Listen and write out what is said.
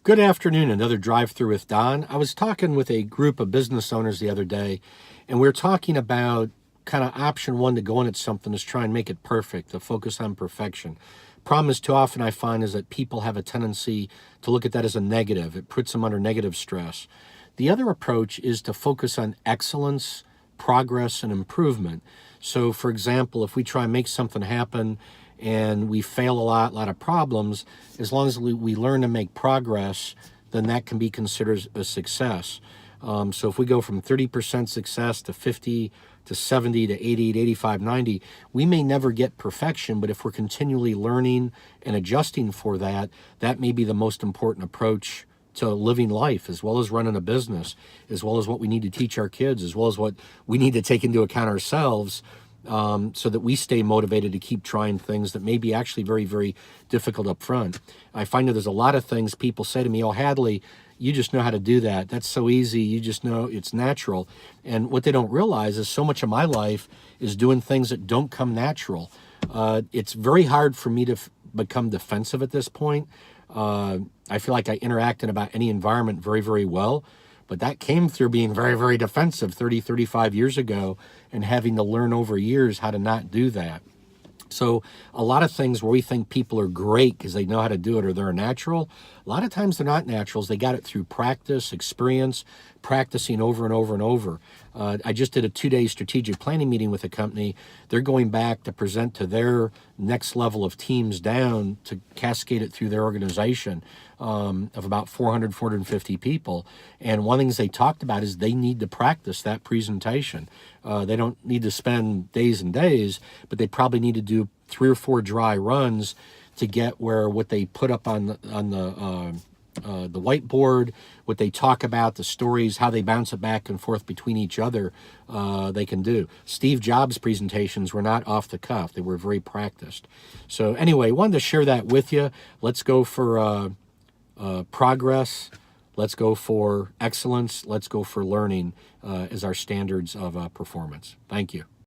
Good afternoon. Another drive-through with Don. I was talking with a group of business owners the other day, and we were talking about kind of option one to go in at something is try and make it perfect, to focus on perfection. Problem is, too often I find is that people have a tendency to look at that as a negative. It puts them under negative stress. The other approach is to focus on excellence, progress, and improvement. So, for example, if we try and make something happen and we fail a lot of problems, as long as we learn to make progress, then that can be considered a success. So if we go from 30% success to 50 to 70 to 80 to 85, 90, we may never get perfection, but if we're continually learning and adjusting for that, that may be the most important approach to living life, as well as running a business, as well as what we need to teach our kids, as well as what we need to take into account ourselves, so that we stay motivated to keep trying things that may be actually very, very difficult up front. I find that there's a lot of things people say to me, "Oh, Hadley, you just know how to do that. That's so easy. You just know it's natural." And what they don't realize is so much of my life is doing things that don't come natural. It's very hard for me to become defensive at this point. I feel like I interact in about any environment very, very well. But that came through being very, very defensive 30, 35 years ago and having to learn over years how to not do that. So a lot of things where we think people are great because they know how to do it or they're natural, a lot of times they're not naturals. They got it through practice, experience, practicing over and over and over. I just did a 2-day strategic planning meeting with a company. They're going back to present to their next level of teams down to cascade it through their organization of about 400, 450 people. And one of the things they talked about is they need to practice that presentation. They don't need to spend days and days, but they probably need to do 3 or 4 dry runs to get where what they put up on the whiteboard, what they talk about, the stories, how they bounce it back and forth between each other, they can do. Steve Jobs' presentations were not off the cuff. They were very practiced. So anyway, wanted to share that with you. Let's go for progress. Let's go for excellence. Let's go for learning as our standards of performance. Thank you.